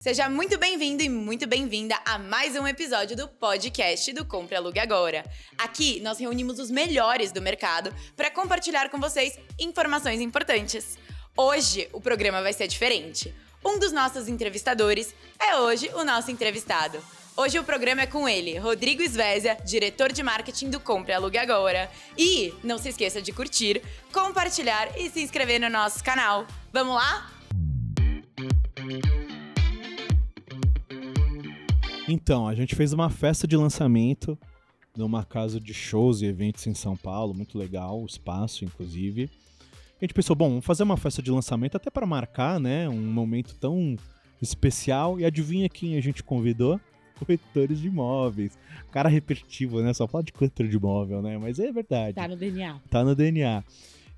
Seja muito bem-vindo e muito bem-vinda a mais um episódio do podcast do Compre Alugue Agora. Aqui nós reunimos os melhores do mercado para compartilhar com vocês informações importantes. Hoje o programa vai ser diferente. Um dos nossos entrevistadores é hoje o nosso entrevistado. Hoje o programa é com ele, Rodrigo Svezia, diretor de marketing do Compre Alugue Agora. E não se esqueça de curtir, compartilhar e se inscrever no nosso canal. Vamos lá? Então, a gente fez uma festa de lançamento numa casa de shows e eventos em São Paulo, muito legal, o espaço, inclusive. A gente pensou, vamos fazer uma festa de lançamento até para marcar, né, um momento tão especial. E adivinha quem a gente convidou? Corretores de imóveis. Cara repetitivo, né, só fala de corretor de imóvel, né, mas é verdade. Tá no DNA. Tá no DNA.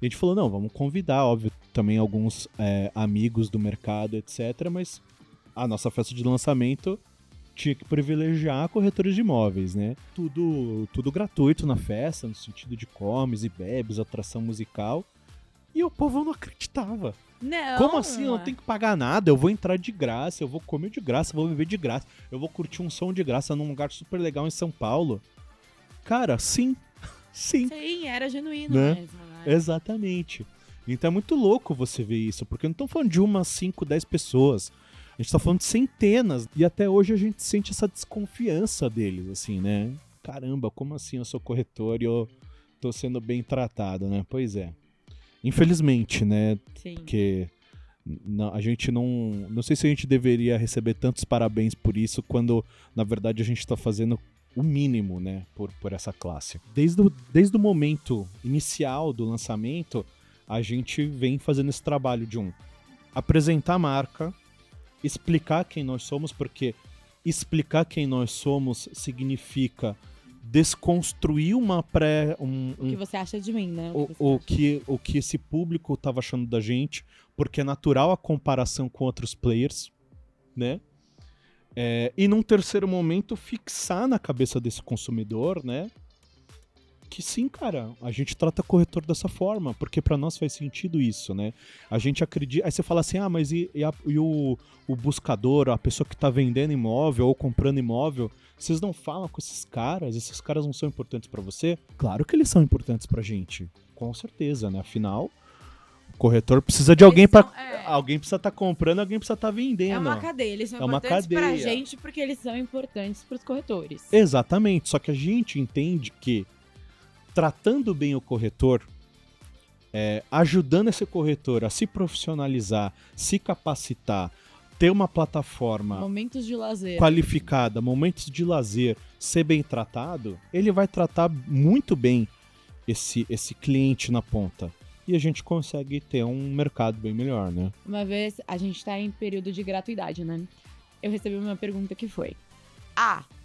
E a gente falou, não, vamos convidar, óbvio, também alguns amigos do mercado, etc. Mas a nossa festa de lançamento tinha que privilegiar corretores de imóveis, né? Tudo gratuito na festa, no sentido de comes e bebes, atração musical. E o povo não acreditava. Não. Como assim? Eu não tenho que pagar nada, eu vou entrar de graça, eu vou comer de graça, eu vou beber de graça, eu vou curtir um som de graça num lugar super legal em São Paulo. Cara, sim. Sim. Sim, era genuíno Né? mesmo, né? Exatamente. Então é muito louco você ver isso, porque não estão falando de 1, 5, 10 pessoas. A gente tá falando de centenas. E até hoje a gente sente essa desconfiança deles, assim, né? Caramba, como assim eu sou corretor e eu tô sendo bem tratado, né? Pois é. Infelizmente, né? Sim. Porque a gente não sei se a gente deveria receber tantos parabéns por isso, quando na verdade a gente tá fazendo o mínimo, né? Por essa classe. Desde o momento inicial do lançamento, a gente vem fazendo esse trabalho de apresentar a marca, explicar quem nós somos, porque explicar quem nós somos significa desconstruir O que você acha de mim, né? o que esse público estava achando da gente, porque é natural a comparação com outros players, né? E num terceiro momento fixar na cabeça desse consumidor, né? Que sim, cara, a gente trata corretor dessa forma, porque pra nós faz sentido isso, né? A gente acredita. Aí você fala assim, mas e o buscador, a pessoa que tá vendendo imóvel ou comprando imóvel, vocês não falam com esses caras? Esses caras não são importantes pra você? Claro que eles são importantes pra gente, com certeza, né? Afinal, o corretor precisa de alguém pra. Alguém precisa estar comprando, alguém precisa estar vendendo. É uma cadeia, eles são É uma importantes pra cadeia. gente porque eles são importantes pros corretores. Exatamente, só que a gente entende que tratando bem o corretor, ajudando esse corretor a se profissionalizar, se capacitar, ter uma plataforma Momentos de lazer. qualificada, momentos de lazer, ser bem tratado, ele vai tratar muito bem esse cliente na ponta. E a gente consegue ter um mercado bem melhor, né? Uma vez, a gente tá em período de gratuidade, né? Eu recebi uma pergunta que foi: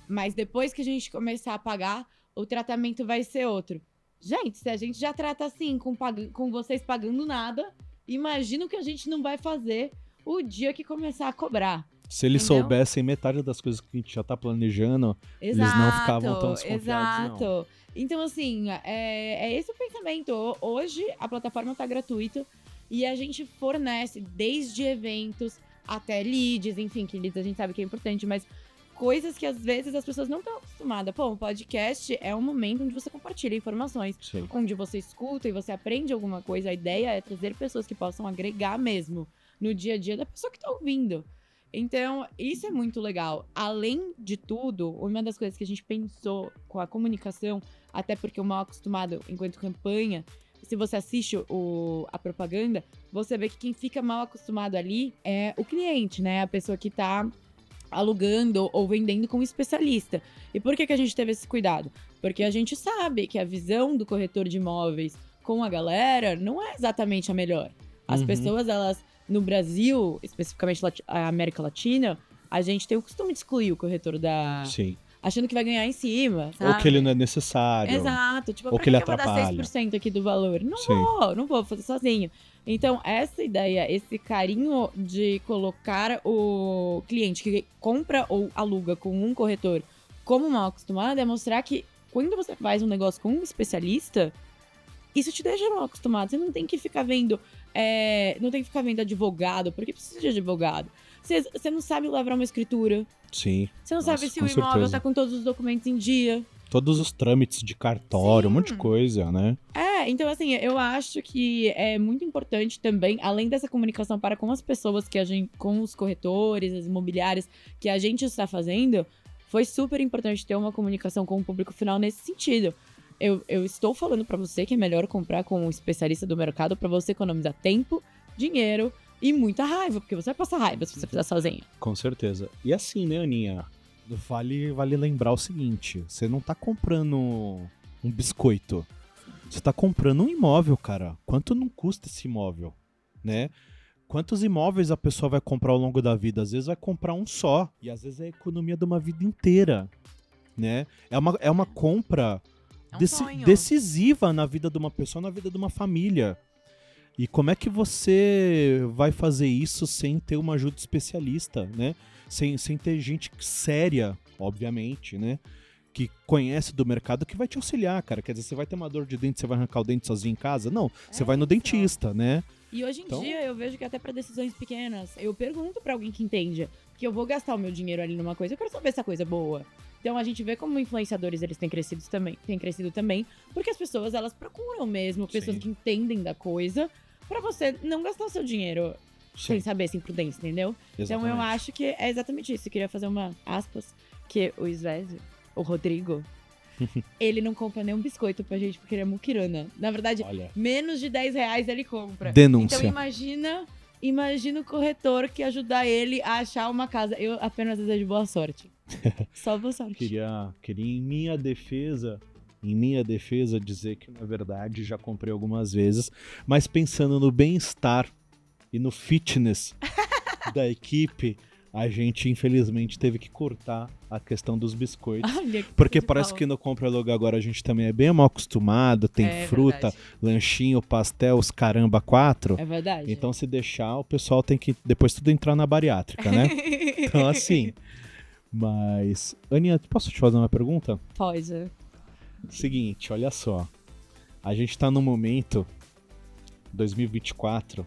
mas depois que a gente começar a pagar, o tratamento vai ser outro. Gente, se a gente já trata assim, com vocês pagando nada, imagina o que a gente não vai fazer o dia que começar a cobrar. Se eles Entendeu? soubessem metade das coisas que a gente já tá planejando, eles não ficavam tão desconfiados, não. Então, assim, é esse o pensamento. Hoje, a plataforma tá gratuita e a gente fornece desde eventos até leads, enfim, que leads a gente sabe que é importante, mas coisas que às vezes as pessoas não estão acostumadas. Pô, o podcast é um momento onde você compartilha informações, Sim. onde você escuta e você aprende alguma coisa. A ideia é trazer pessoas que possam agregar mesmo no dia a dia da pessoa que tá ouvindo. Então, isso é muito legal. Além de tudo, uma das coisas que a gente pensou com a comunicação, até porque o Mal Acostumado, enquanto campanha, se você assiste a propaganda, você vê que quem fica mal acostumado ali é o cliente, né? A pessoa que tá alugando ou vendendo com um especialista. E por que a gente teve esse cuidado? Porque a gente sabe que a visão do corretor de imóveis com a galera não é exatamente a melhor. As pessoas, elas, no Brasil, especificamente a América Latina, a gente tem o costume de excluir o corretor Sim. achando que vai ganhar em cima, sabe? Ou que ele não é necessário. Exato. Tipo, ou pra que ele eu vou dar atrapalha. 6% aqui do valor? Sim. Não vou fazer sozinho. Então, essa ideia, esse carinho de colocar o cliente que compra ou aluga com um corretor como mal acostumado é mostrar que quando você faz um negócio com um especialista, isso te deixa mal acostumado. Você não tem que ficar vendo, não tem que ficar vendo advogado, porque precisa de advogado. Você não sabe lavrar uma escritura. Sim. Você não Nossa, sabe se com o imóvel certeza. tá com todos os documentos em dia. Todos os trâmites de cartório, um monte de Sim. coisa, né? Então assim, eu acho que é muito importante também, além dessa comunicação para com as pessoas que a gente, com os corretores, as imobiliárias que a gente está fazendo, foi super importante ter uma comunicação com o público final nesse sentido. Eu estou falando para você que é melhor comprar com um especialista do mercado para você economizar tempo, dinheiro e muita raiva, porque você vai passar raiva se você fizer sozinho. Com certeza. E assim, né, Aninha? Vale lembrar o seguinte: você não tá comprando um biscoito. Você tá comprando um imóvel, cara. Quanto não custa esse imóvel, né? Quantos imóveis a pessoa vai comprar ao longo da vida? Às vezes vai comprar um só. E às vezes é a economia de uma vida inteira, né? É uma compra É um sonho. decisiva na vida de uma pessoa, na vida de uma família. E como é que você vai fazer isso sem ter uma ajuda especialista, né? Sem ter gente séria, obviamente, né? Que conhece do mercado, que vai te auxiliar, cara. Quer dizer, você vai ter uma dor de dente, você vai arrancar o dente sozinho em casa? Não, você vai no isso. dentista, né? E hoje em Então- dia eu vejo que até pra decisões pequenas, eu pergunto pra alguém que entende que eu vou gastar o meu dinheiro ali numa coisa, eu quero saber se a coisa é boa. Então a gente vê como influenciadores eles têm crescido também, porque as pessoas elas procuram mesmo pessoas Sim. que entendem da coisa pra você não gastar o seu dinheiro sem Sim, saber, sem prudência, entendeu? Então eu exatamente. acho que é exatamente isso. Eu queria fazer uma aspas que o Svésio, o Rodrigo, ele não compra nenhum biscoito pra gente porque ele é muquirana. Na verdade, Olha, menos de 10 reais ele compra. denúncia. Então imagina o corretor que ajudar ele a achar uma casa. Eu apenas desejo boa sorte. Só boa sorte. Queria em minha defesa dizer que na verdade já comprei algumas vezes, mas pensando no bem-estar e no fitness da equipe, a gente infelizmente teve que cortar a questão dos biscoitos. Olha, Porque de parece pau. que no Compra Logo Agora a gente também é bem mal acostumado, tem É fruta, verdade. lanchinho, pastel, os caramba 4. É verdade. Então se deixar, o pessoal tem que depois tudo entrar na bariátrica, né? Então assim, mas... Aninha, posso te fazer uma pergunta? Pode. Seguinte, olha só. A gente tá num momento, 2024,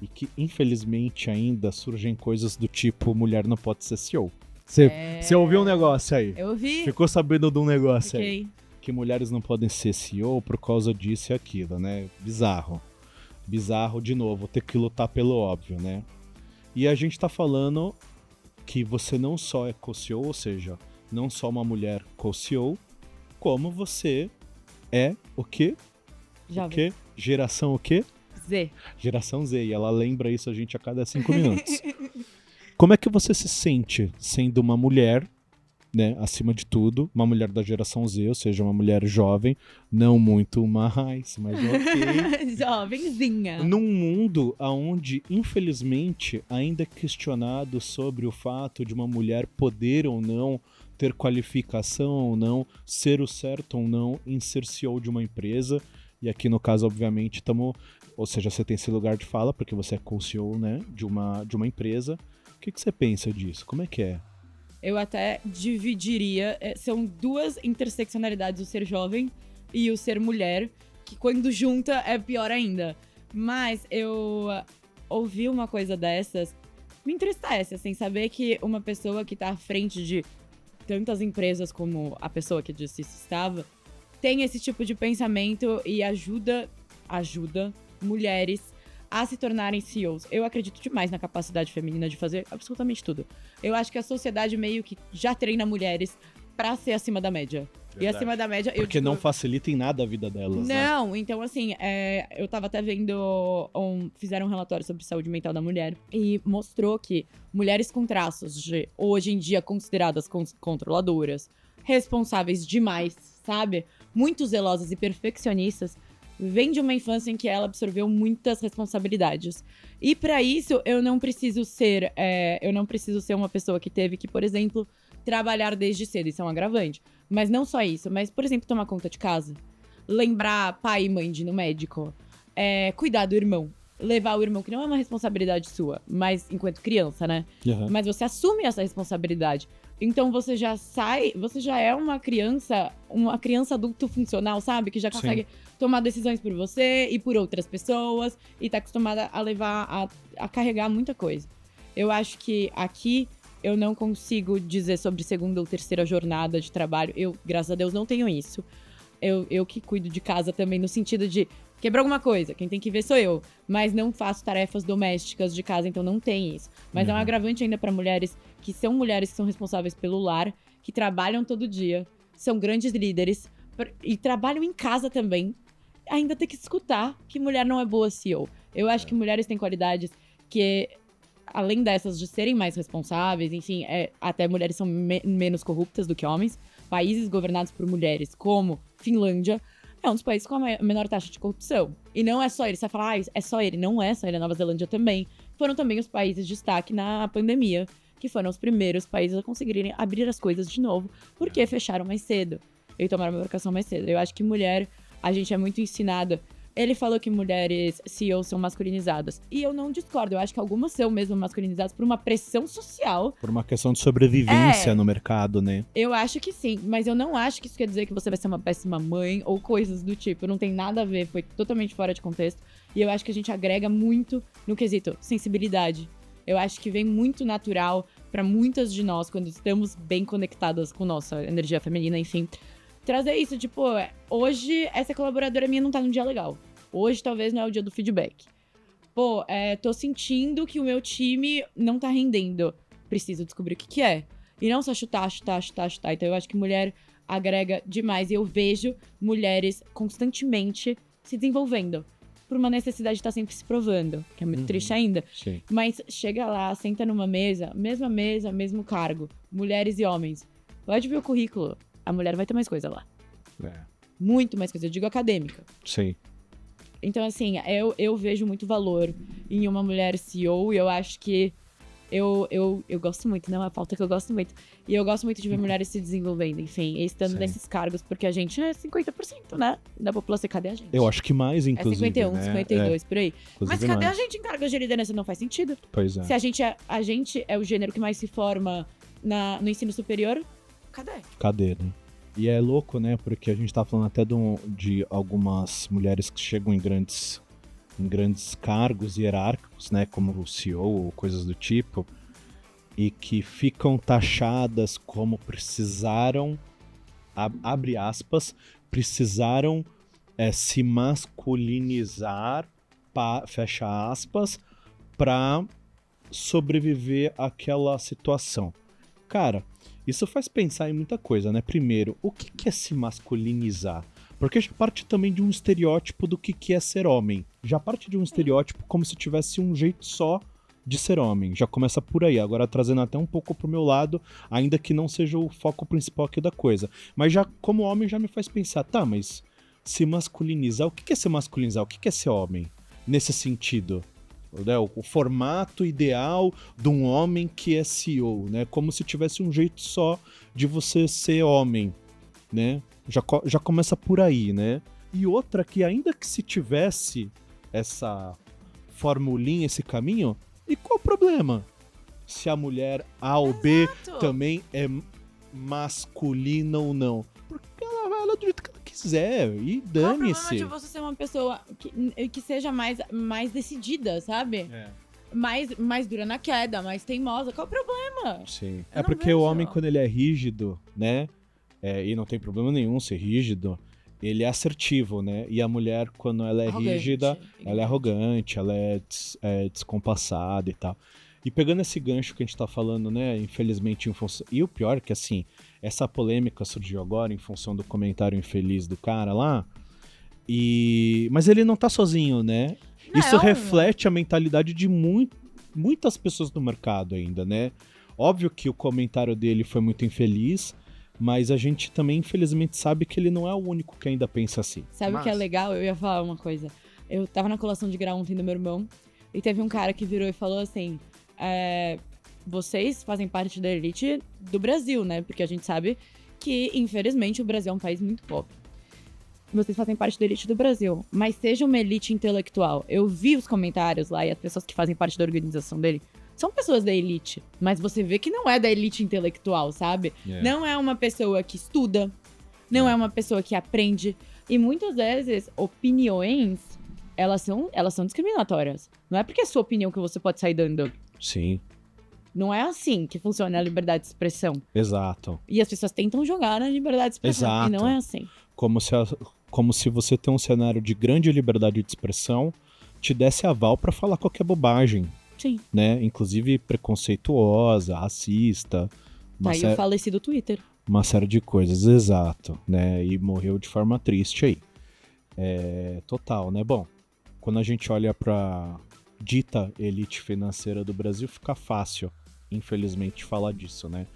e que infelizmente ainda surgem coisas do tipo mulher não pode ser CEO. Você ouviu um negócio aí? Eu vi. Ficou sabendo de um negócio aí? Fiquei. Que mulheres não podem ser CEO por causa disso e aquilo, né? Bizarro. Bizarro, de novo, ter que lutar pelo óbvio, né? E a gente tá falando que você não só é co-CEO, ou seja, não só uma mulher co-CEO, como você é o quê? Já O vi. quê? Geração o quê? Z. Geração Z. E ela lembra isso a gente a cada 5 minutos. Como é que você se sente sendo uma mulher, né, acima de tudo, uma mulher da geração Z, ou seja, uma mulher jovem, não muito mais, mas ok. Jovenzinha. Num mundo onde, infelizmente, ainda é questionado sobre o fato de uma mulher poder ou não ter qualificação ou não, ser o certo ou não em ser CEO de uma empresa. E aqui, no caso, obviamente, ou seja, você tem esse lugar de fala, porque você é co-CEO, né, de uma empresa. O que você pensa disso? Como é que é? Eu até dividiria. São duas interseccionalidades, o ser jovem e o ser mulher, que quando junta é pior ainda. Mas eu ouvi uma coisa dessas, me entristece, assim, saber que uma pessoa que tá à frente de tantas empresas como a pessoa que disse isso estava, tem esse tipo de pensamento e ajuda mulheres a se tornarem CEOs. Eu acredito demais na capacidade feminina de fazer absolutamente tudo. Eu acho que a sociedade meio que já treina mulheres pra ser acima da média. E acima da média, Porque não facilita em nada a vida delas, né? Não, então assim, eu tava até vendo, fizeram um relatório sobre saúde mental da mulher e mostrou que mulheres com traços de, hoje em dia, consideradas controladoras, responsáveis demais, sabe? Muito zelosas e perfeccionistas, vem de uma infância em que ela absorveu muitas responsabilidades. E pra isso, eu não preciso ser uma pessoa que teve que, por exemplo, trabalhar desde cedo, isso é um agravante. Mas não só isso, mas, por exemplo, tomar conta de casa, lembrar pai e mãe de ir no médico, cuidar do irmão, levar o irmão, que não é uma responsabilidade sua, mas enquanto criança, né? Uhum. Mas você assume essa responsabilidade. Então você já é uma criança adulto funcional, sabe? Que já consegue tomar decisões por você e por outras pessoas e tá acostumada a levar, a carregar muita coisa. Eu acho que aqui eu não consigo dizer sobre segunda ou terceira jornada de trabalho. Eu, graças a Deus, não tenho isso. Eu que cuido de casa também, no sentido de quebrou alguma coisa, quem tem que ver sou eu. Mas não faço tarefas domésticas de casa, então não tem isso. Mas é um agravante ainda para mulheres que são responsáveis pelo lar, que trabalham todo dia, são grandes líderes e trabalham em casa também. Ainda tem que escutar que mulher não é boa CEO. Eu acho que mulheres têm qualidades que, além dessas de serem mais responsáveis, enfim, até mulheres são menos corruptas do que homens. Países governados por mulheres, como Finlândia, é um dos países com a menor taxa de corrupção. E não é só ele. Você vai falar, é só ele. Não é só ele. A Nova Zelândia também. Foram também os países de destaque na pandemia, que foram os primeiros países a conseguirem abrir as coisas de novo, porque fecharam mais cedo e tomaram uma marcação mais cedo. Eu acho que mulher, a gente é muito ensinada. Ele falou que mulheres CEOs são masculinizadas. E eu não discordo. Eu acho que algumas são mesmo masculinizadas por uma pressão social. Por uma questão de sobrevivência no mercado, né? Eu acho que sim. Mas eu não acho que isso quer dizer que você vai ser uma péssima mãe ou coisas do tipo. Não tem nada a ver. Foi totalmente fora de contexto. E eu acho que a gente agrega muito no quesito sensibilidade. Eu acho que vem muito natural pra muitas de nós, quando estamos bem conectadas com nossa energia feminina, enfim. Trazer isso, tipo, hoje essa colaboradora minha não tá num dia legal. Hoje talvez não é o dia do feedback. Pô, tô sentindo que o meu time não tá rendendo. Preciso descobrir o que é. E não só chutar. Então eu acho que mulher agrega demais. E eu vejo mulheres constantemente se desenvolvendo. Por uma necessidade de estar sempre se provando. Que é muito triste ainda. Sim. Mas chega lá, senta numa mesa, mesmo cargo. Mulheres e homens. Pode ver o currículo. A mulher vai ter mais coisa lá. Muito mais coisa, eu digo acadêmica. Sim. Então, assim, eu vejo muito valor em uma mulher CEO e eu acho que eu gosto muito, não é uma pauta que eu gosto muito. E eu gosto muito de ver mulheres se desenvolvendo, enfim, estando nesses cargos, porque a gente é 50%, né? Da população, cadê a gente? Eu acho que mais, inclusive. É 51, né? 52, por aí. Mas cadê mais. a gente em cargos de liderança? Não faz sentido. Pois é. Se a gente é o gênero que mais se forma no ensino superior, cadê, né? E é louco, né? Porque a gente tá falando até de algumas mulheres que chegam em grandes cargos hierárquicos, né? Como o CEO ou coisas do tipo, e que ficam taxadas como precisaram, abre aspas, precisaram se masculinizar, fecha aspas, pra sobreviver àquela situação. Cara, isso faz pensar em muita coisa, né? Primeiro, o que é se masculinizar? Porque já parte também de um estereótipo do que é ser homem. Já parte de um estereótipo como se tivesse um jeito só de ser homem. Já começa por aí. Agora trazendo até um pouco pro meu lado, ainda que não seja o foco principal aqui da coisa. Mas já como homem já me faz pensar, tá, mas se masculinizar, o que é se masculinizar? O que é ser homem? Nesse sentido. Né, o formato ideal de um homem que é CEO, né? Como se tivesse um jeito só de você ser homem, né? Já começa por aí, né? E outra que ainda que se tivesse essa formulinha, esse caminho, e qual o problema? Se a mulher A ou B também é masculina ou não. Porque ela do jeito que ela quiser, e dane-se. Qual o problema de você ser uma pessoa que seja mais decidida, sabe? Mais dura na queda, mais teimosa. Qual o problema? Sim. É porque o homem, quando ele é rígido, né? E não tem problema nenhum ser rígido, ele é assertivo, né? E a mulher, quando ela é rígida, ela é arrogante, ela é descompassada e tal. E pegando esse gancho que a gente tá falando, né? Infelizmente, em função... E o pior é que, assim, essa polêmica surgiu agora em função do comentário infeliz do cara lá. Mas ele não tá sozinho, né? Não. Isso reflete a mentalidade de muitas pessoas no mercado ainda, né? Óbvio que o comentário dele foi muito infeliz, mas a gente também, infelizmente, sabe que ele não é o único que ainda pensa assim. Sabe o que é legal? Eu ia falar uma coisa. Eu tava na colação de grau ontem do meu irmão, e teve um cara que virou e falou assim... vocês fazem parte da elite do Brasil, né? Porque a gente sabe que, infelizmente, o Brasil é um país muito pobre. Vocês fazem parte da elite do Brasil, mas seja uma elite intelectual. Eu vi os comentários lá e as pessoas que fazem parte da organização dele são pessoas da elite, mas você vê que não é da elite intelectual, sabe? Não é uma pessoa que estuda, não é uma pessoa que aprende. E muitas vezes, opiniões, elas são discriminatórias. Não é porque é sua opinião que você pode sair dando. Sim. Não é assim que funciona a liberdade de expressão. Exato. E as pessoas tentam jogar na liberdade de expressão. Exato. E não é assim. Como se você tem um cenário de grande liberdade de expressão te desse aval pra falar qualquer bobagem, Sim. né? Inclusive preconceituosa, racista, Tá aí o falecido Twitter. uma série de coisas, exato, né? E morreu de forma triste aí. Total, né? Bom, quando a gente olha pra dita elite financeira do Brasil, fica fácil, infelizmente, falar disso, né?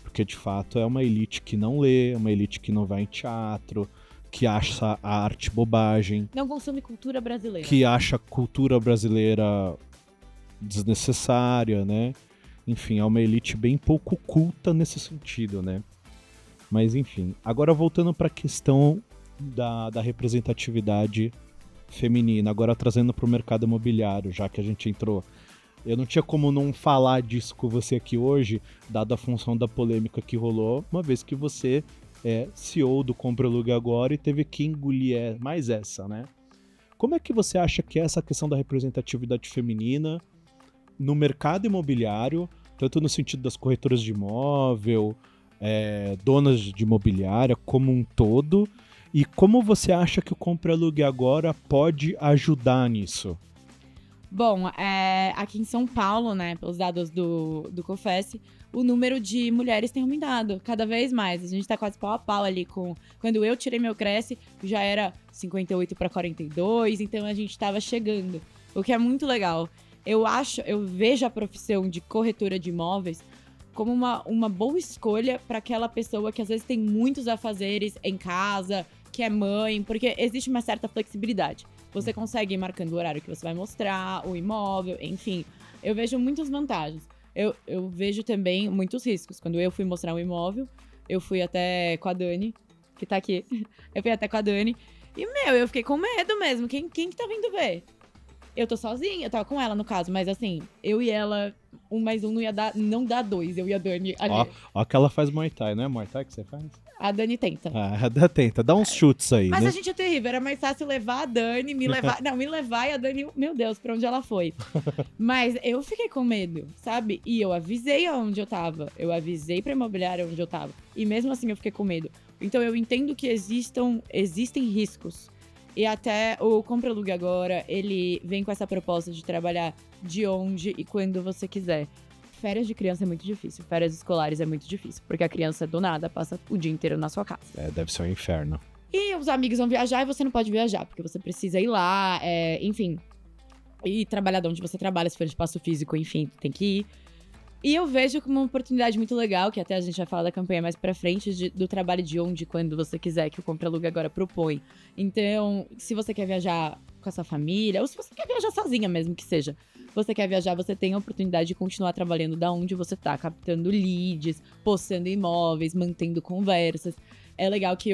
Porque, de fato, é uma elite que não lê, é uma elite que não vai em teatro, que acha a arte bobagem, Não consome cultura brasileira. que acha a cultura brasileira desnecessária, né? Enfim, é uma elite bem pouco culta nesse sentido, né? Mas, enfim. Agora, voltando para a questão da representatividade feminina, agora trazendo para o mercado imobiliário, já que a gente entrou. Eu não tinha como não falar disso com você aqui hoje, dada a função da polêmica que rolou, uma vez que você é CEO do Compra Aluga Agora e teve que engolir mais essa, né? Como é que você acha que é essa questão da representatividade feminina no mercado imobiliário, tanto no sentido das corretoras de imóvel, donas de imobiliária como um todo, e como você acha que o Compra Alugue Agora pode ajudar nisso? Bom, aqui em São Paulo, né, pelos dados do COFES, o número de mulheres tem aumentado cada vez mais. A gente tá quase pau a pau ali com... Quando eu tirei meu Cresce, já era 58 para 42, então a gente tava chegando, o que é muito legal. Eu vejo a profissão de corretora de imóveis como uma boa escolha para aquela pessoa que às vezes tem muitos afazeres em casa, que é mãe, porque existe uma certa flexibilidade. Você consegue ir marcando o horário que você vai mostrar, o imóvel, enfim. Eu vejo muitas vantagens. Eu vejo também muitos riscos. Quando eu fui mostrar um imóvel, eu fui até com a Dani, que tá aqui. Eu fui até com a Dani. E, eu fiquei com medo mesmo. Quem que tá vindo ver? Eu tô sozinha, eu tava com ela no caso, mas assim, eu e ela, 1 mais 1 não dá 2, eu e a Dani ali. Ó que ela faz Muay Thai, não é Muay Thai que você faz? A Dani tenta. Tenta, dá uns chutes aí, Mas né? a gente é terrível, era mais fácil levar a Dani, me levar e a Dani, meu Deus, pra onde ela foi. Mas eu fiquei com medo, sabe? E eu avisei aonde eu tava, eu avisei pra imobiliária onde eu tava. E mesmo assim eu fiquei com medo. Então eu entendo que existem riscos. E até o Compra Alugue Agora, ele vem com essa proposta de trabalhar de onde e quando você quiser. Férias de criança é muito difícil, férias escolares é muito difícil, porque a criança do nada passa o dia inteiro na sua casa. Deve ser um inferno. E os amigos vão viajar e você não pode viajar, porque você precisa ir lá, enfim. E trabalhar de onde você trabalha, se for de espaço físico, enfim, tem que ir. E eu vejo como uma oportunidade muito legal, que até a gente vai falar da campanha mais pra frente, do trabalho de onde e quando você quiser, que o Compra Aluga Agora propõe. Então, se você quer viajar com a sua família, ou se você quer viajar sozinha mesmo que seja, você quer viajar, você tem a oportunidade de continuar trabalhando da onde você tá, captando leads, postando imóveis, mantendo conversas. É legal que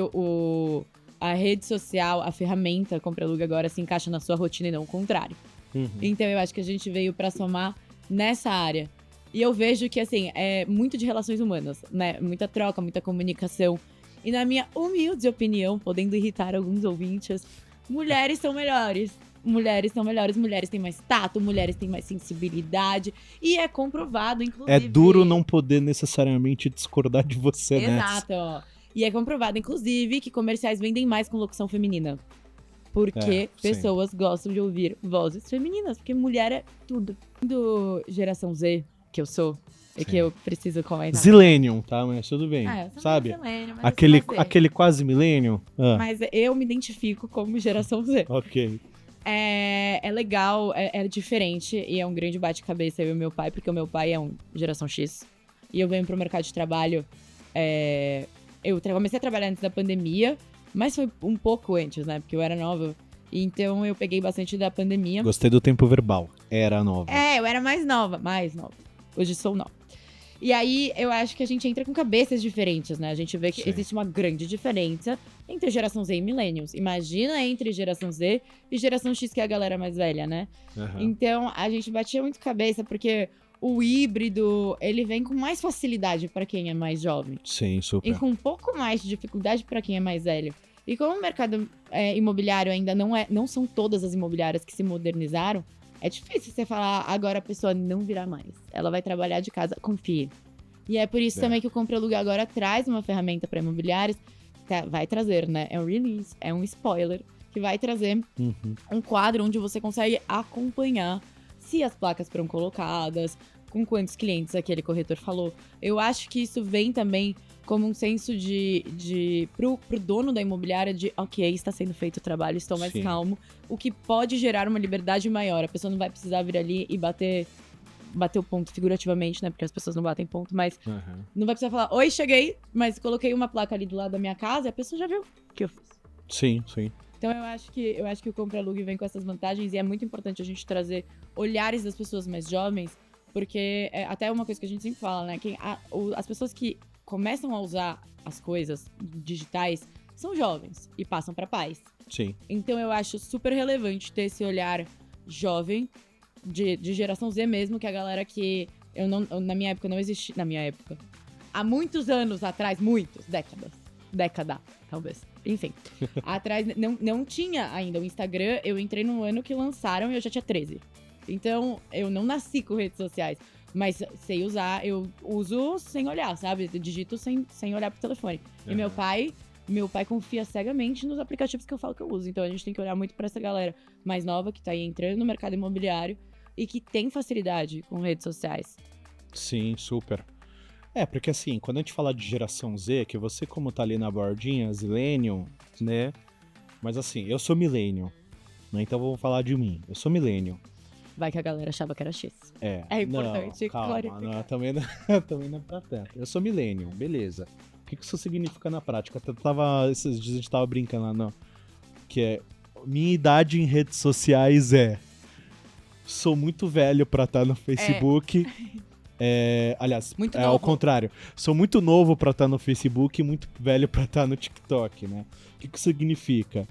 a rede social, a ferramenta Compra Aluga Agora se encaixa na sua rotina e não o contrário. Uhum. Então, eu acho que a gente veio pra somar nessa área. E eu vejo que, assim, é muito de relações humanas, né? Muita troca, muita comunicação. E na minha humilde opinião, podendo irritar alguns ouvintes, mulheres são melhores. Mulheres são melhores, mulheres têm mais tato, mulheres têm mais sensibilidade. E é comprovado, inclusive... É duro não poder necessariamente discordar de você, né? Exato, ó. E é comprovado, inclusive, que comerciais vendem mais com locução feminina. Porque pessoas gostam de ouvir vozes femininas. Porque mulher é tudo. Do geração Z, que eu sou, é que eu preciso comentar. Zillennium, tá? Mas tudo bem, sabe? Zillennium, mas Aquele quase milênio. Mas eu me identifico como geração Z. Ok. É legal, é diferente e é um grande bate-cabeça eu e meu pai, porque o meu pai é um geração X. E eu venho pro mercado de trabalho. Eu comecei a trabalhar antes da pandemia, mas foi um pouco antes, né? Porque eu era nova. Então eu peguei bastante da pandemia. Gostei do tempo verbal. Era nova. Eu era mais nova. Hoje sou nova. E aí, eu acho que a gente entra com cabeças diferentes, né? A gente vê que existe uma grande diferença entre geração Z e millennials. Imagina entre geração Z e geração X, que é a galera mais velha, né? Uhum. Então, a gente batia muito cabeça, porque o híbrido, ele vem com mais facilidade pra quem é mais jovem. Sim, super. E com um pouco mais de dificuldade pra quem é mais velho. E como o mercado imobiliário ainda não são todas as imobiliárias que se modernizaram, É difícil você falar, agora a pessoa não virá mais. Ela vai trabalhar de casa, confie. E é por isso também que o Compre Alugue Agora traz uma ferramenta para imobiliários, vai trazer, né? É um release, é um spoiler, que vai trazer um quadro onde você consegue acompanhar se as placas foram colocadas, com quantos clientes aquele corretor falou. Eu acho que isso vem também como um senso pro dono da imobiliária de, ok, está sendo feito o trabalho, estou mais calmo, o que pode gerar uma liberdade maior. A pessoa não vai precisar vir ali e bater o ponto figurativamente, né? Porque as pessoas não batem ponto, mas não vai precisar falar, oi, cheguei, mas coloquei uma placa ali do lado da minha casa e a pessoa já viu o que eu fiz. Sim. Então eu acho que o Compre Alugue vem com essas vantagens e é muito importante a gente trazer olhares das pessoas mais jovens, porque é até uma coisa que a gente sempre fala, né? As pessoas que começam a usar as coisas digitais são jovens e passam para pais. Sim. Então eu acho super relevante ter esse olhar jovem, de geração Z mesmo, que é a galera que na minha época não existia. Na minha época. Há muitos anos atrás, década, talvez. Enfim. Atrás não tinha ainda o Instagram. Eu entrei no ano que lançaram e eu já tinha 13. Então, eu não nasci com redes sociais. Mas sei usar, eu uso sem olhar, sabe? Eu digito sem olhar pro telefone. E meu pai confia cegamente nos aplicativos que eu falo que eu uso. Então a gente tem que olhar muito pra essa galera mais nova que tá aí entrando no mercado imobiliário e que tem facilidade com redes sociais. Sim, super. Porque assim, quando a gente fala de geração Z, que você como tá ali na bordinha, Zillennial, né? Mas assim, eu sou Millennial, né? Então vou falar de mim. Eu sou Millennial. Vai que a galera achava que era X. É importante. Não, calma, também não é pra tanto. Eu sou Millennial, beleza. O que isso significa na prática? Esses dias a gente tava brincando lá, não. Que é, minha idade em redes sociais sou muito velho pra estar no Facebook. Aliás, muito ao contrário. Sou muito novo pra estar no Facebook e muito velho pra estar no TikTok, né? O que significa?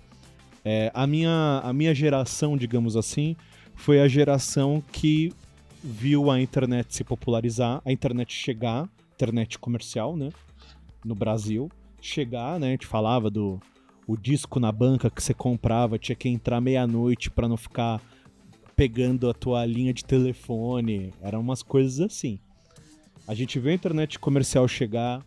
A minha geração, digamos assim, foi a geração que viu a internet se popularizar, a internet chegar, internet comercial, né? No Brasil, chegar, né? A gente falava o disco na banca que você comprava, tinha que entrar meia-noite pra não ficar pegando a tua linha de telefone. Eram umas coisas assim. A gente viu a internet comercial chegar,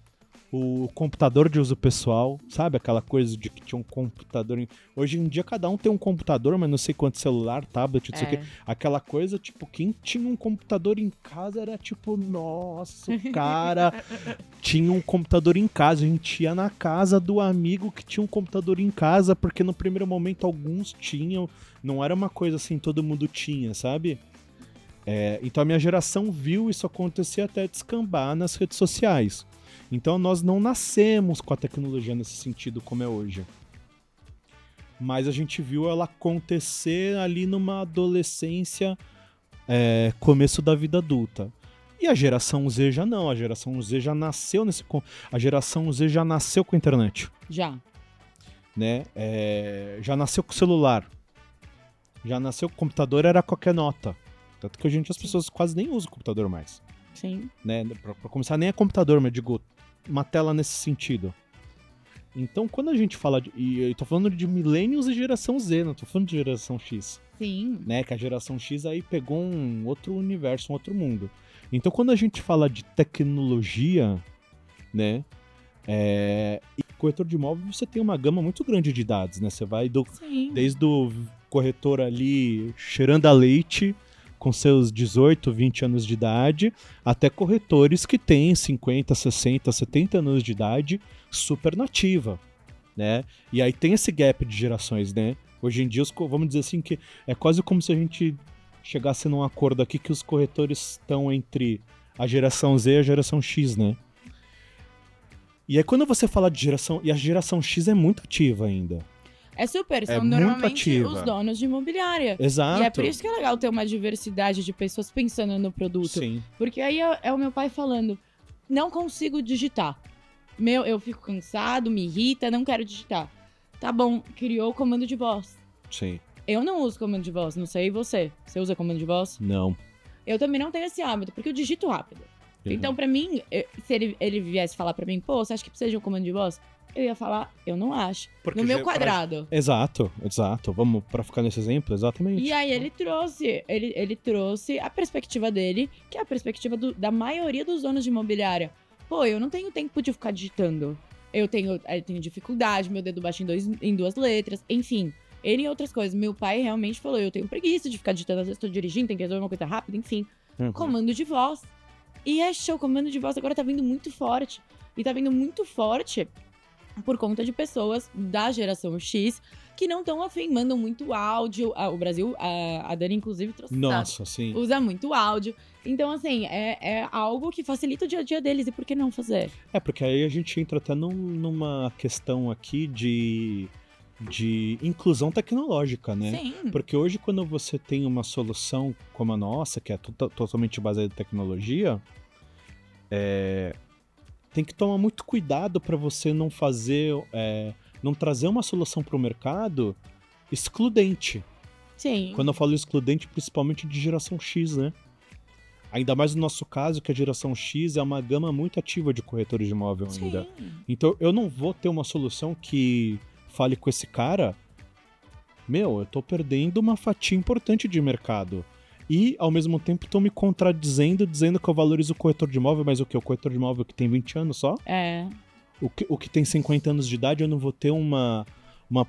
o computador de uso pessoal, sabe? Aquela coisa de que tinha um computador. Hoje em dia cada um tem um computador, mas não sei quanto celular, tablet, não sei o quê. Aquela coisa, tipo, quem tinha um computador em casa era tipo, nossa, o cara tinha um computador em casa. A gente ia na casa do amigo que tinha um computador em casa, porque no primeiro momento alguns tinham. Não era uma coisa assim, todo mundo tinha, sabe? Então a minha geração viu isso acontecer até descambar nas redes sociais. Então nós não nascemos com a tecnologia nesse sentido como é hoje. Mas a gente viu ela acontecer ali numa adolescência, começo da vida adulta. E a geração Z já não. A geração Z já nasceu a geração Z já nasceu com a internet. Já. Né? Já nasceu com o celular. Já nasceu com o computador, era qualquer nota. Tanto que hoje em dia as pessoas quase nem usam o computador mais. Sim. Né? Pra começar, nem é computador, mas digo, uma tela nesse sentido. Então, quando a gente fala e eu tô falando de millennials e geração Z, não tô falando de geração X. Sim. Né? Que a geração X aí pegou um outro universo, um outro mundo. Então, quando a gente fala de tecnologia, né? E corretor de imóvel, você tem uma gama muito grande de dados, né? Você vai desde o corretor ali cheirando a leite, com seus 18, 20 anos de idade, até corretores que têm 50, 60, 70 anos de idade, super nativa, né? E aí tem esse gap de gerações, né? Hoje em dia, vamos dizer assim, que é quase como se a gente chegasse num acordo aqui que os corretores estão entre a geração Z e a geração X, né? E aí quando você fala de geração... E a geração X é muito ativa ainda. É super, são muito normalmente ativa. os donos de imobiliária. Exato. E é por isso que é legal ter uma diversidade de pessoas pensando no produto. Sim. Porque aí é o meu pai falando, não consigo digitar. Eu fico cansado, me irrita, não quero digitar. Tá bom, criou o comando de voz. Sim. Eu não uso comando de voz, não sei você. Você usa comando de voz? Não. Eu também não tenho esse hábito, porque eu digito rápido. Então, pra mim, se ele viesse falar pra mim, pô, você acha que precisa de um comando de voz? Eu ia falar, eu não acho. Porque no meu já- quadrado. Exato. Vamos pra ficar nesse exemplo, exatamente. E aí ele trouxe a perspectiva dele, que é a perspectiva da maioria dos donos de imobiliária. Pô, eu não tenho tempo de ficar digitando. Eu tenho dificuldade, meu dedo baixa em 2 letras, enfim. Ele e outras coisas. Meu pai realmente falou, eu tenho preguiça de ficar digitando, às vezes tô dirigindo, tem que resolver uma coisa rápida, enfim. Uhum. Comando de voz. E é show, comando de voz agora tá vindo muito forte. E tá vindo muito forte por conta de pessoas da geração X que não estão afim, mandam muito áudio. O Brasil, a Dani, inclusive, trouxe dados. Nossa, sim. Usa muito áudio. Então, assim, é algo que facilita o dia a dia deles. E por que não fazer? Porque aí a gente entra até numa questão aqui de inclusão tecnológica, né? Sim. Porque hoje, quando você tem uma solução como a nossa, que é totalmente baseada em tecnologia, tem que tomar muito cuidado para você não fazer, não trazer uma solução para o mercado excludente. Sim. Quando eu falo excludente, principalmente de geração X, né? Ainda mais no nosso caso, que a geração X é uma gama muito ativa de corretores de imóvel ainda. Sim. Então, eu não vou ter uma solução que fale com esse cara, eu tô perdendo uma fatia importante de mercado. E, ao mesmo tempo, tô me contradizendo, dizendo que eu valorizo o corretor de imóvel, mas o que? O corretor de imóvel que tem 20 anos só? O que tem 50 anos de idade, eu não vou ter uma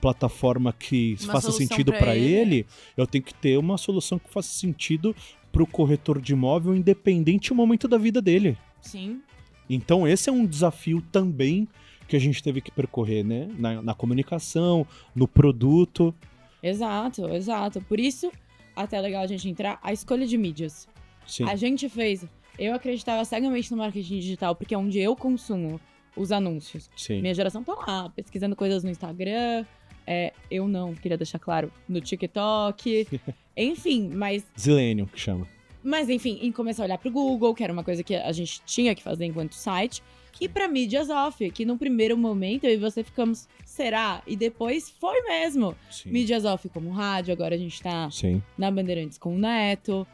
plataforma que faça sentido para ele. Eu tenho que ter uma solução que faça sentido pro corretor de imóvel, independente do momento da vida dele. Sim. Então, esse é um desafio também que a gente teve que percorrer, né? Na comunicação, no produto. Exato. Por isso, até é legal a gente entrar, a escolha de mídias. Sim. A gente fez... Eu acreditava cegamente no marketing digital, porque é onde eu consumo os anúncios. Sim. Minha geração tá lá, pesquisando coisas no Instagram. Eu não, queria deixar claro, no TikTok. Enfim, mas... Zilênio, que chama. Mas, enfim, em começar a olhar pro Google, que era uma coisa que a gente tinha que fazer enquanto site. E pra mídias off, que no primeiro momento eu e você ficamos, será? E depois foi mesmo. Sim. Mídias off como rádio, agora a gente tá Sim. na Bandeirantes com o Neto.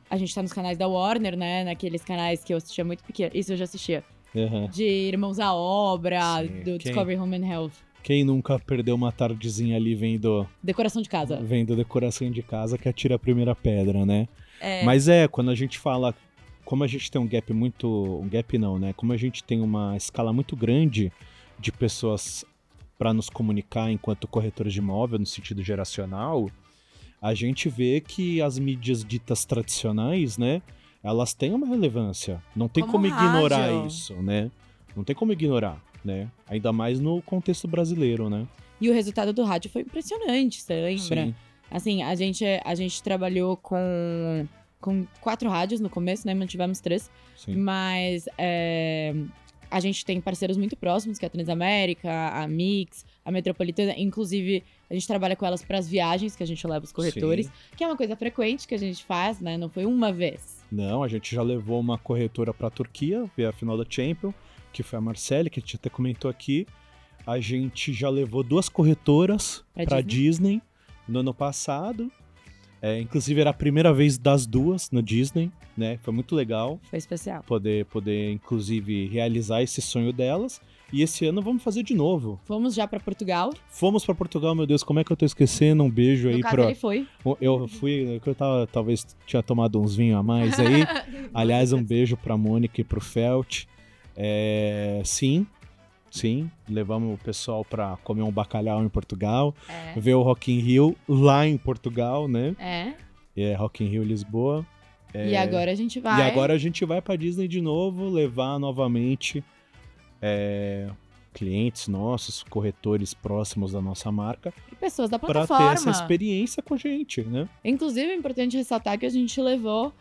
A gente tá nos canais da Warner, né? Naqueles canais que eu assistia muito pequeno. Isso eu já assistia. Uhum. De Irmãos à Obra, Sim. do Discovery Home and Health. Quem nunca perdeu uma tardezinha ali vendo Decoração de casa. decoração de casa que atira a primeira pedra, né? Mas quando a gente fala, como a gente tem um gap não, né? Como a gente tem uma escala muito grande de pessoas para nos comunicar enquanto corretores de imóvel, no sentido geracional, a gente vê que as mídias ditas tradicionais, né? Elas têm uma relevância. Não tem como ignorar isso, né? Não tem como ignorar, né? Ainda mais no contexto brasileiro, né? E o resultado do rádio foi impressionante, você lembra? Sim. Assim, a gente trabalhou com 4 rádios no começo, né? Mantivemos 3. Sim. Mas a gente tem parceiros muito próximos, que é a Transamérica, a Mix, a Metropolitana. Inclusive, a gente trabalha com elas para as viagens que a gente leva os corretores. Sim. Que é uma coisa frequente que a gente faz, né? Não foi uma vez. Não, a gente já levou uma corretora pra Turquia, ver a final da Champions, que foi a Marcele, que a gente até comentou aqui. A gente já levou 2 corretoras pra Disney no ano passado. Inclusive, era a primeira vez das 2 no Disney, né? Foi muito legal. Foi especial. Poder, inclusive, realizar esse sonho delas. E esse ano vamos fazer de novo. Fomos já pra Portugal. Fomos pra Portugal, meu Deus, como é que eu tô esquecendo? Um beijo aí pra... Ele foi. Eu fui, talvez tinha tomado uns vinhos a mais aí. Aliás, um beijo pra Mônica e pro Felt. Sim, levamos o pessoal pra comer um bacalhau em Portugal. Ver o Rock in Rio lá em Portugal, né? Rock in Rio Lisboa. E agora a gente vai... E agora a gente vai pra Disney de novo, levar novamente clientes nossos, corretores próximos da nossa marca. E pessoas da pra plataforma. ter essa experiência com a gente, né? Inclusive, é importante ressaltar que a gente levou...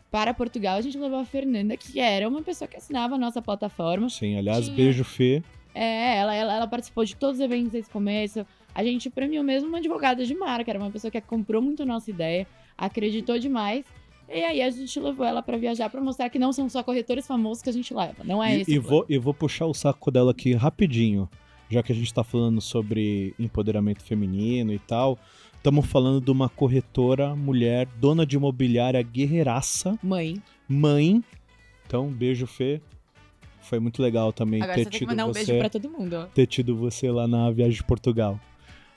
para Portugal, a gente levou a Fernanda, que era uma pessoa que assinava a nossa plataforma. Sim, aliás, beijo, Fê. Ela participou de todos os eventos desde o começo. A gente premiou mesmo uma advogada de marca, era uma pessoa que comprou muito a nossa ideia, acreditou demais. E aí a gente levou ela pra viajar, pra mostrar que não são só corretores famosos que a gente leva, não é esse. E vou puxar o saco dela aqui rapidinho, já que a gente tá falando sobre empoderamento feminino e tal. Estamos falando de uma corretora, mulher, dona de imobiliária, guerreiraça. Mãe. Então, beijo, Fê. Foi muito legal também Agora ter você tem que tido mandar um beijo você, pra todo mundo. Ó. ter tido você lá na viagem de Portugal.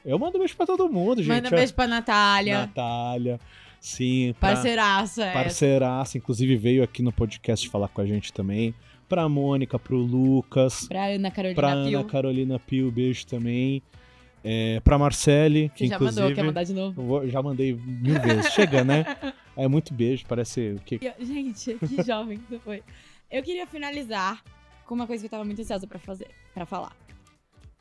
Eu mando beijo pra todo mundo, gente. Manda um beijo pra Natália. Natália, sim. Pra Parceiraça. parceiraça, inclusive veio aqui no podcast falar com a gente também. Pra Mônica, pro Lucas, Pra Ana Carolina pra Pio. Ana Carolina Pio, beijo também. Pra Marcele, que Você já inclusive... mandou, quer mandar de novo? Já mandei 1000 vezes. Chega, né? É muito beijo, parece o quê? Gente, que jovem que você foi. Eu queria finalizar com uma coisa que eu tava muito ansiosa pra falar.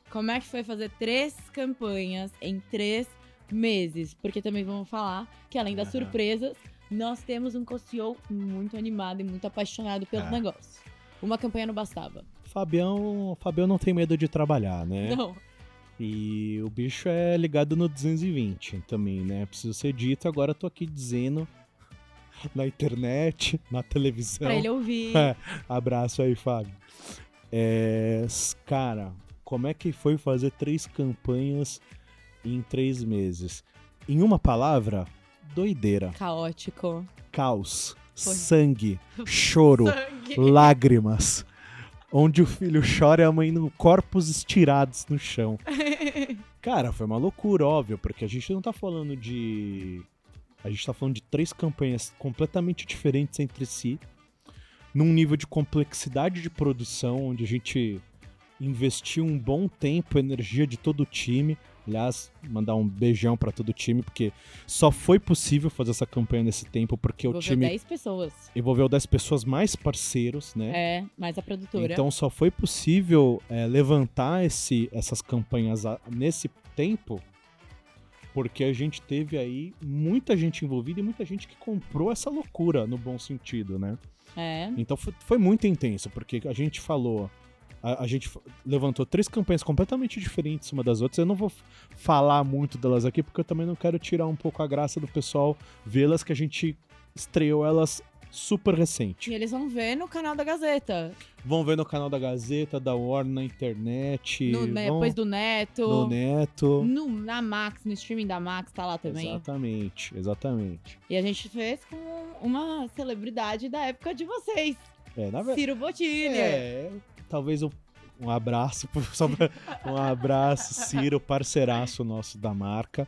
Como é que foi fazer 3 campanhas em 3 meses? Porque também vamos falar que além das surpresas, nós temos um co-CEO muito animado e muito apaixonado pelo negócio. Uma campanha não bastava. Fabião não tem medo de trabalhar, né? Não. E o bicho é ligado no 220 também, né? Preciso ser dito, agora tô aqui dizendo na internet, na televisão. Pra ele ouvir. Abraço aí, Fábio. Cara, como é que foi fazer 3 campanhas em 3 meses? Em uma palavra, doideira. Caótico. Caos, Foi. sangue, choro, Sangue. lágrimas. Onde o filho chora e a mãe no corpos estirados no chão. Cara, foi uma loucura, óbvio, porque a gente não tá falando de... A gente tá falando de 3 campanhas completamente diferentes entre si, num nível de complexidade de produção, onde a gente investiu um bom tempo, energia de todo o time. Aliás, mandar um beijão pra todo o time, porque só foi possível fazer essa campanha nesse tempo, porque o time 10 pessoas. envolveu 10 pessoas mais parceiros, né? É, mais a produtora. Então só foi possível levantar essas campanhas nesse tempo porque a gente teve aí muita gente envolvida e muita gente que comprou essa loucura, no bom sentido, né? É. Então foi muito intenso, porque a gente falou... A gente levantou 3 campanhas completamente diferentes uma das outras. Eu não vou falar muito delas aqui, porque eu também não quero tirar um pouco a graça do pessoal vê-las, que a gente estreou elas super recente. E eles vão ver no canal da Gazeta. Vão ver no canal da Gazeta, da Warner, na internet. Depois do Neto. No Neto. Na Max, no streaming da Max, tá lá também. Exatamente. E a gente fez com uma celebridade da época de vocês. Na verdade. Ciro Bottini. Talvez um abraço, um abraço, Ciro, parceiraço nosso da marca.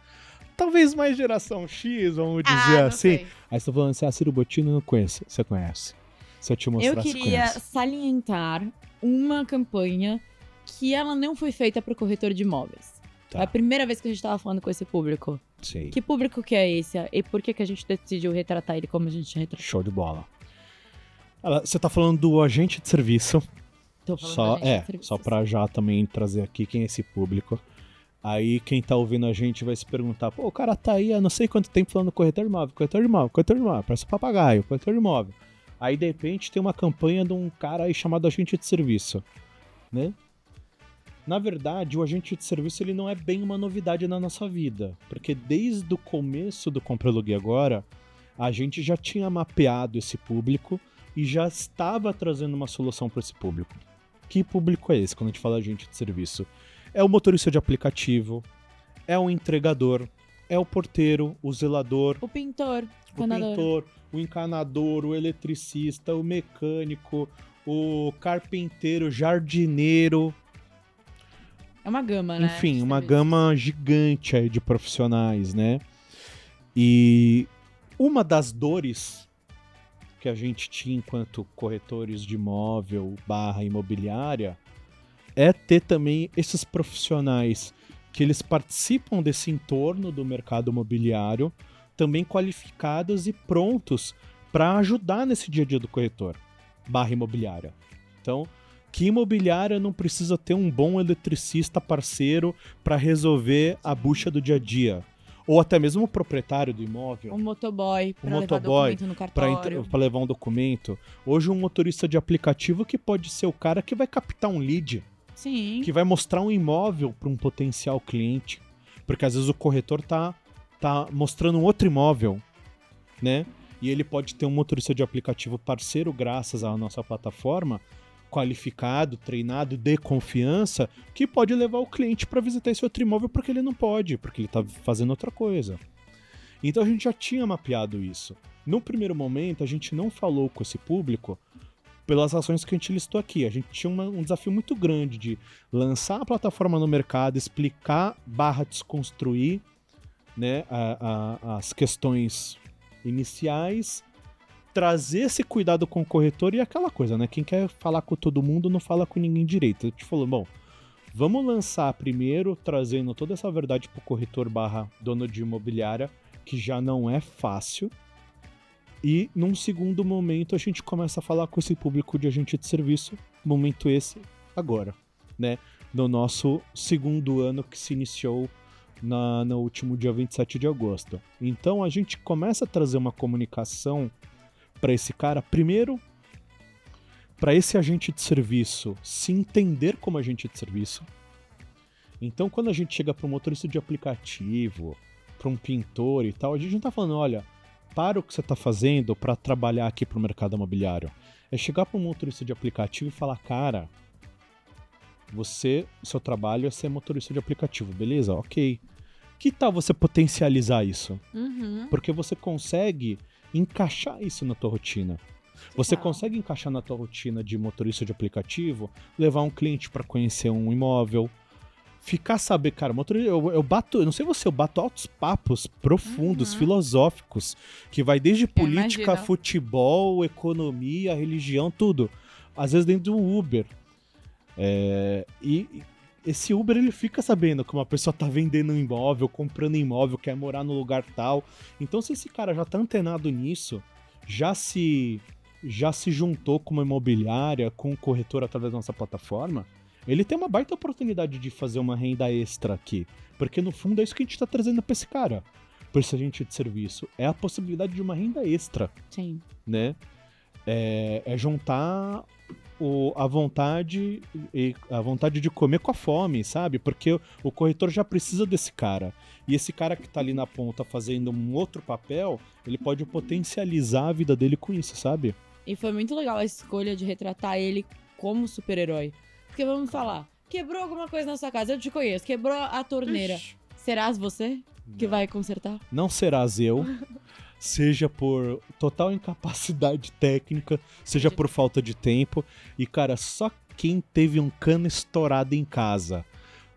Talvez mais geração X, vamos dizer não assim. sei. Aí você tá falando assim, Ciro Bottini não conhece. Você conhece. Se eu te mostrar, Eu você queria conhece. salientar uma campanha que ela não foi feita para o corretor de imóveis. Tá. É a primeira vez que a gente tava falando com esse público. Sei. Que público que é esse? E por que a gente decidiu retratar ele como a gente retratou? Show de bola. Você tá falando do agente de serviço. Tô falando Só, da gente de serviços. só pra já também trazer aqui quem é esse público. Aí quem tá ouvindo a gente vai se perguntar, pô, o cara tá aí há não sei quanto tempo falando corretor de imóvel, parece papagaio, corretor de imóvel. Aí de repente tem uma campanha de um cara aí chamado agente de serviço, né? Na verdade, o agente de serviço ele não é bem uma novidade na nossa vida, porque desde o começo do Compra Alugue Agora, a gente já tinha mapeado esse público e já estava trazendo uma solução para esse público. Que público é esse quando a gente fala agente de serviço? É o motorista de aplicativo, é o entregador, é o porteiro, o zelador, O pintor, o encanador, o eletricista, o mecânico, o carpinteiro, jardineiro. É uma gama, né? Enfim, de uma serviços. gama gigante aí de profissionais, né? E uma das dores que a gente tinha enquanto corretores de imóvel / imobiliária é ter também esses profissionais que eles participam desse entorno do mercado imobiliário, também qualificados e prontos para ajudar nesse dia a dia do corretor / imobiliária. Então, que imobiliária não precisa ter um bom eletricista parceiro para resolver a bucha do dia a dia? Ou até mesmo o proprietário do imóvel. Um motoboy pra levar motoboy documento no cartório. Para levar um documento. Hoje um motorista de aplicativo que pode ser o cara que vai captar um lead, Sim. que vai mostrar um imóvel para um potencial cliente. Porque às vezes o corretor tá mostrando um outro imóvel, né? E ele pode ter um motorista de aplicativo parceiro graças à nossa plataforma, qualificado, treinado, de confiança, que pode levar o cliente para visitar esse outro imóvel porque ele não pode, porque ele está fazendo outra coisa. Então a gente já tinha mapeado isso. No primeiro momento, a gente não falou com esse público pelas ações que a gente listou aqui. A gente tinha um desafio muito grande de lançar a plataforma no mercado, explicar / desconstruir, né, as questões iniciais, trazer esse cuidado com o corretor e aquela coisa, né? Quem quer falar com todo mundo não fala com ninguém direito. A gente falou, bom, vamos lançar primeiro trazendo toda essa verdade pro corretor / dono de imobiliária, que já não é fácil. E num segundo momento a gente começa a falar com esse público de agente de serviço, momento esse agora, né? No nosso segundo ano que se iniciou no último dia 27 de agosto. Então a gente começa a trazer uma comunicação para esse cara, primeiro, para esse agente de serviço se entender como agente de serviço. Então quando a gente chega para um motorista de aplicativo, para um pintor e tal, a gente não tá falando, olha, para o que você está fazendo para trabalhar aqui para o mercado imobiliário. É chegar para um motorista de aplicativo e falar, cara, seu trabalho é ser motorista de aplicativo, beleza? Ok. Que tal você potencializar isso? Uhum. Porque você consegue encaixar isso na tua rotina. Você consegue encaixar na tua rotina de motorista de aplicativo, levar um cliente para conhecer um imóvel, ficar saber, cara, eu bato, eu não sei você, eu bato altos papos profundos, filosóficos, que vai desde política, futebol, economia, religião, tudo. Às vezes dentro do Uber. E esse Uber, ele fica sabendo que uma pessoa tá vendendo um imóvel, comprando imóvel, quer morar no lugar tal. Então, se esse cara já tá antenado nisso, já se juntou com uma imobiliária, com um corretor através da nossa plataforma, ele tem uma baita oportunidade de fazer uma renda extra aqui. Porque no fundo é isso que a gente tá trazendo pra esse cara. Por esse agente de serviço. É a possibilidade de uma renda extra. Sim. Né? É juntar a vontade de comer com a fome, sabe? Porque o corretor já precisa desse cara. E esse cara que tá ali na ponta fazendo um outro papel, ele pode potencializar a vida dele com isso, sabe? E foi muito legal a escolha de retratar ele como super-herói. Porque vamos falar, quebrou alguma coisa na sua casa, eu te conheço, quebrou a torneira. Ixi. Serás você que vai consertar? Não serás eu, seja por total incapacidade técnica, seja por falta de tempo. E, cara, só quem teve um cano estourado em casa,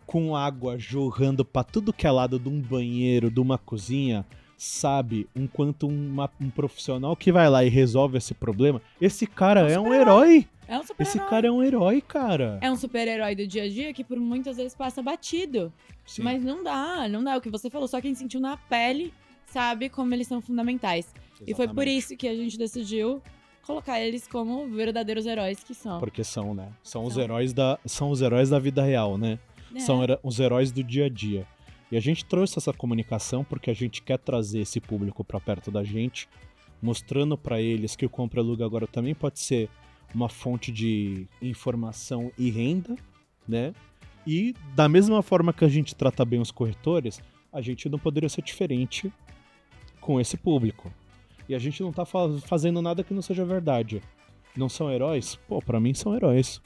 com água jorrando pra tudo que é lado de um banheiro, de uma cozinha, sabe enquanto um profissional que vai lá e resolve esse problema. Esse cara é um herói. É um super-herói. Esse cara é um herói, cara. É um super-herói do dia a dia que por muitas vezes passa batido. Sim. Mas não dá. É o que você falou. Só quem sentiu na pele sabe como eles são fundamentais. Exatamente. E foi por isso que a gente decidiu colocar eles como verdadeiros heróis que são. Porque são, né? São os heróis da vida real, né? São os heróis do dia a dia. E a gente trouxe essa comunicação porque a gente quer trazer esse público para perto da gente, mostrando para eles que o Compra Aluga agora também pode ser uma fonte de informação e renda, né? E da mesma forma que a gente trata bem os corretores, a gente não poderia ser diferente com esse público. E a gente não tá fazendo nada que não seja verdade. Não são heróis? Pô, pra mim são heróis.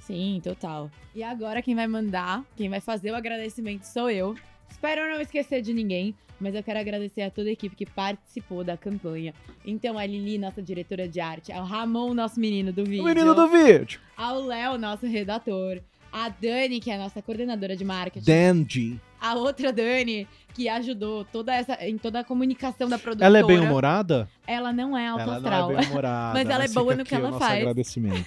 Sim, total. E agora quem vai fazer o agradecimento sou eu. Espero não esquecer de ninguém, mas eu quero agradecer a toda a equipe que participou da campanha. Então, a Lili, nossa diretora de arte, ao Ramon, nosso menino do vídeo. O menino do vídeo! Ao Léo, nosso redator. A Dani, que é a nossa coordenadora de marketing. Dandy. A outra Dani, que ajudou em toda a comunicação da produtora. Ela é bem-humorada? Ela não é alto Ela astral. não é bem-humorada. Mas ela é boa no que ela faz. Agradecimento.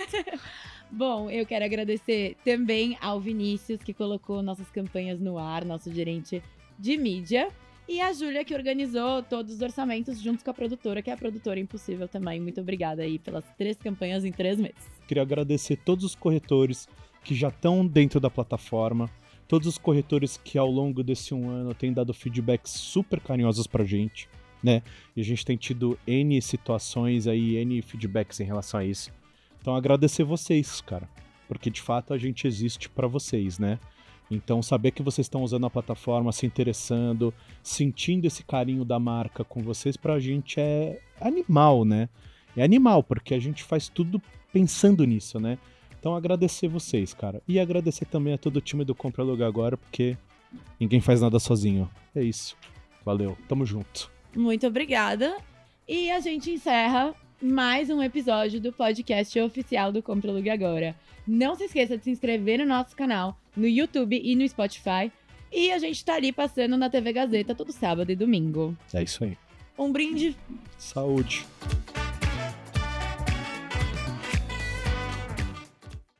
Bom, eu quero agradecer também ao Vinícius, que colocou nossas campanhas no ar, nosso gerente de mídia. E a Júlia, que organizou todos os orçamentos junto com a produtora, que é a produtora Impossível também. Muito obrigada aí pelas 3 campanhas em 3 meses. Queria agradecer todos os corretores que já estão dentro da plataforma, todos os corretores que ao longo desse 1 ano têm dado feedbacks super carinhosos pra gente, né? E a gente tem tido N situações aí, N feedbacks em relação a isso. Então agradecer vocês, cara, porque de fato a gente existe pra vocês, né? Então saber que vocês estão usando a plataforma, se interessando, sentindo esse carinho da marca com vocês, pra gente é animal, né? É animal, porque a gente faz tudo pensando nisso, né? Então agradecer vocês, cara. E agradecer também a todo o time do Compra Aluga Agora, porque ninguém faz nada sozinho. É isso. Valeu, tamo junto. Muito obrigada. E a gente encerra mais um episódio do podcast oficial do Compre Alugue Agora. Não se esqueça de se inscrever no nosso canal, no YouTube e no Spotify. E a gente tá ali passando na TV Gazeta todo sábado e domingo. É isso aí. Um brinde. Saúde.